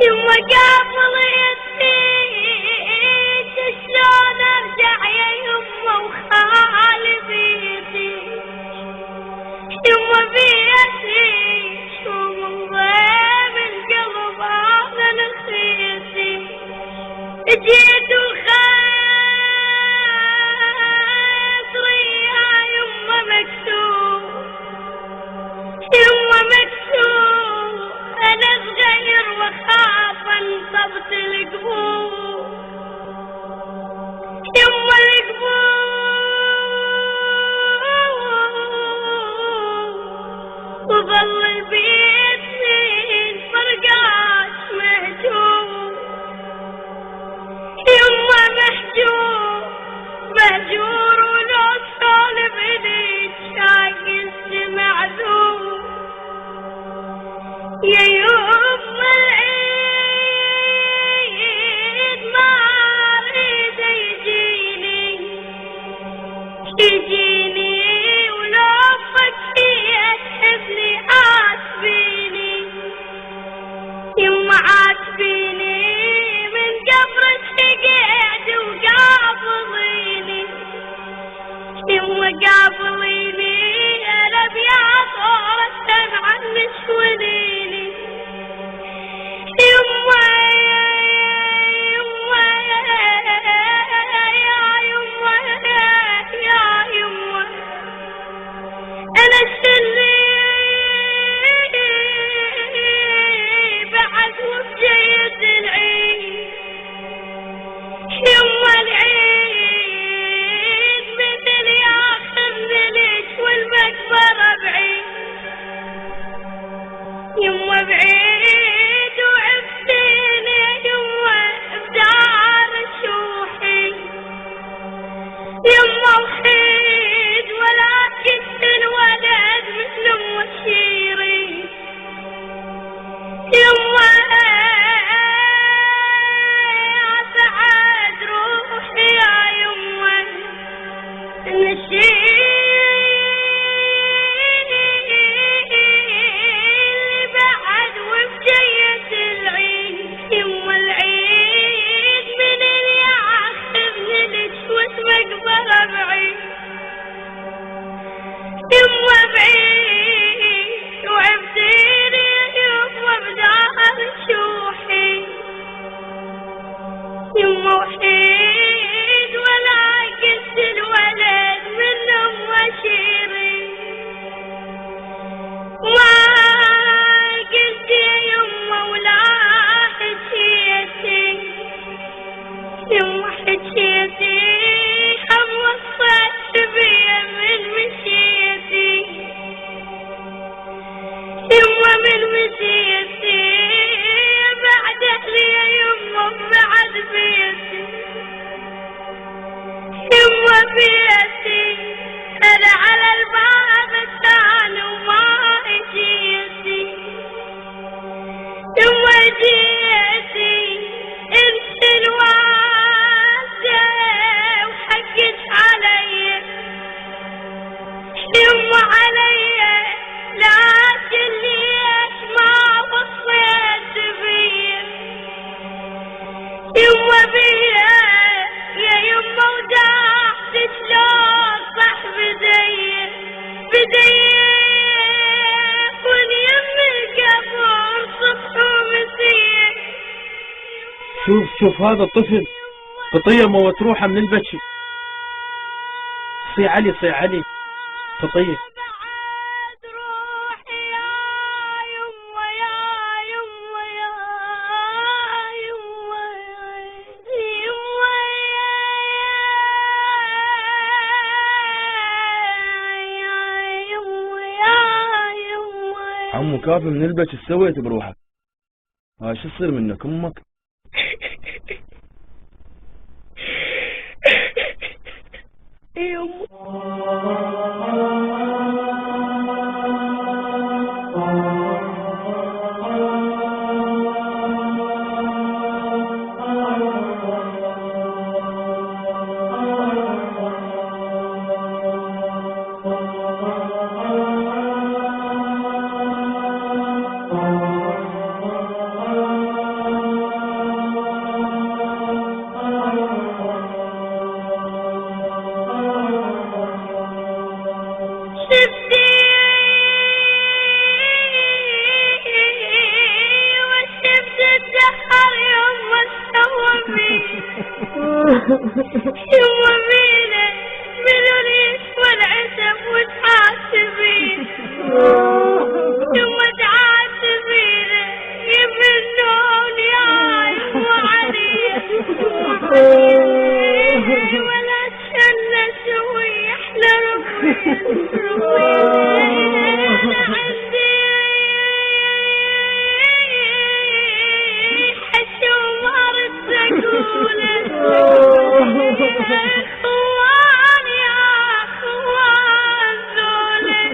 يما قبل يسيت شلون ارجع يا يما وخالي بيتي يما بيتي شو من ضيم القلب هذا نسيتي جيت وخاطري يا يما مكتوب يما مكتوب انا صغير وخاف انصبت القبور يما القبور وظل البيت سنين فرقاش مهجور يما مهجور ولو سولف اليك شاق معذور يا يما العيد ما اريد يجيني ولو فكيت حبلي عاتبيني يما عاتبيني من قبرك قعد وقابليني يما قابليني انا بيا صورة عنك وليني يما انا شلي بعد وبجيد العيد يما العيد مثل ياخذني ليش والمقبرة بعيد يما بعيد وعفتيني يما بدار شوحي يما وحيد ولا كنت الولد مثل ام الشيري يما سعد روحي يا يما ان الشيل بعد وبجية العيد يما العيد من اللي ياخذني لجوة مقبرة بعيد يما بعيد وعبتيني يما بدار شوحي يما وحيد ولا قلت الولد من ام شيري ما قلت يا يما ولا حكيتي يما حكيتي هم وصلت بيا من مشيتي يما من مشيتي بعد اهلي يا يما بعد بيتي يما بيتي انا على الباب الثاني وما جيتي يما جيتي انت الوالدة وحقك علي يما علي لكن ليش ما وصيت بيا يما بيا يا يما وداعت شلون صح بدي يكون يم القبر صبح ومسير شوف هذا الطفل قطية متروحة من البكي. صي علي قطية. عمو كافي من البكي ايش سويت بروحك؟ ها شو تصير منك امك؟ يما فينا ملوليش والعتب وتحاسبين يما تعاتبين يمنون يا يما علي ولا تشلى شوي احلى ربي انا عندي حشوم ارد اقوله خوان يا خوان ذولي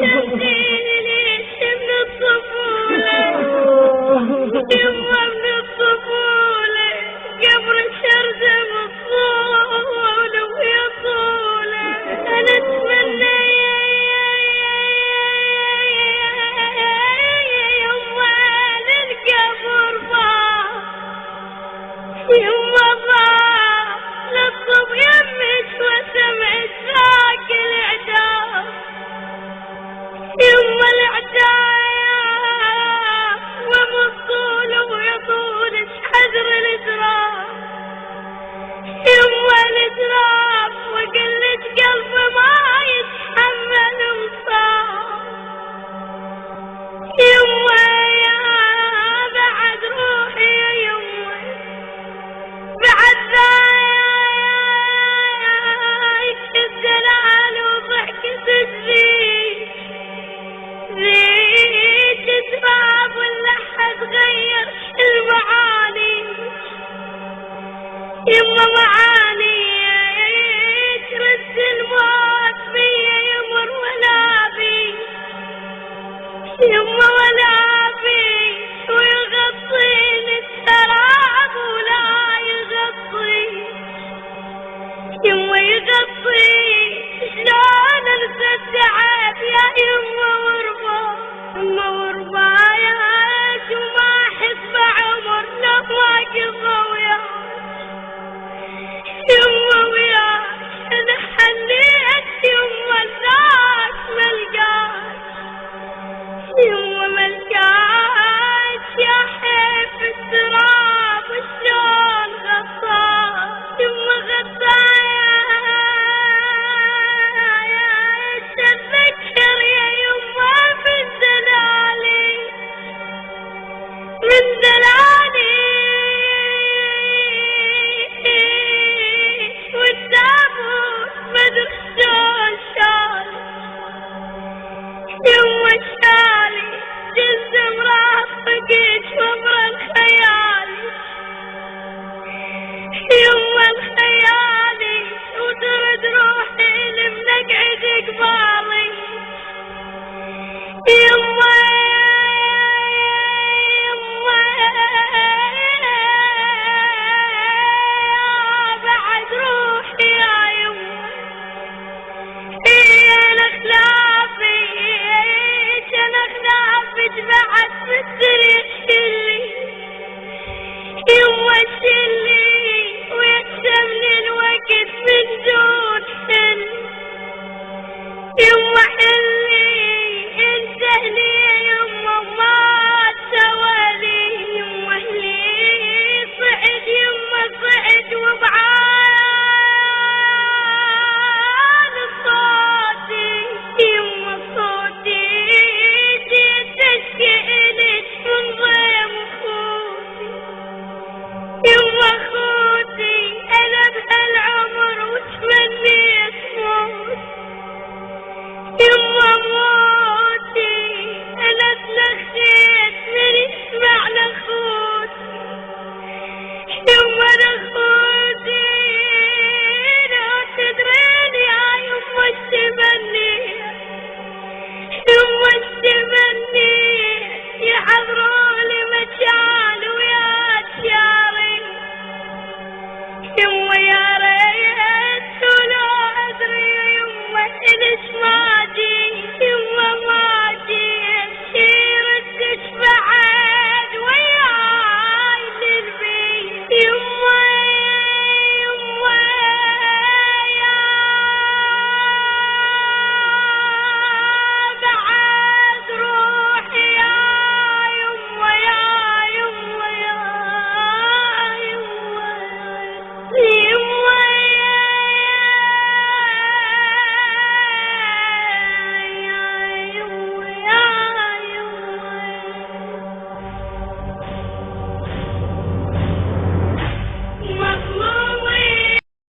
تبديني ليش من الطفولة يما من الطفولة قبر شردم الطول ويا طولة انا اتمنى يما للقبر يما للطب يمك وسمعت ذاك العداء يما العداء ومطول ويطول حذر الازراف يما الازراف وقلت قلبي ما يتحمل وصار يما يا بعد روحي يا يما بعد ذاك الدلال وضحكة ذيك تراب ولا حد غير المعاني يما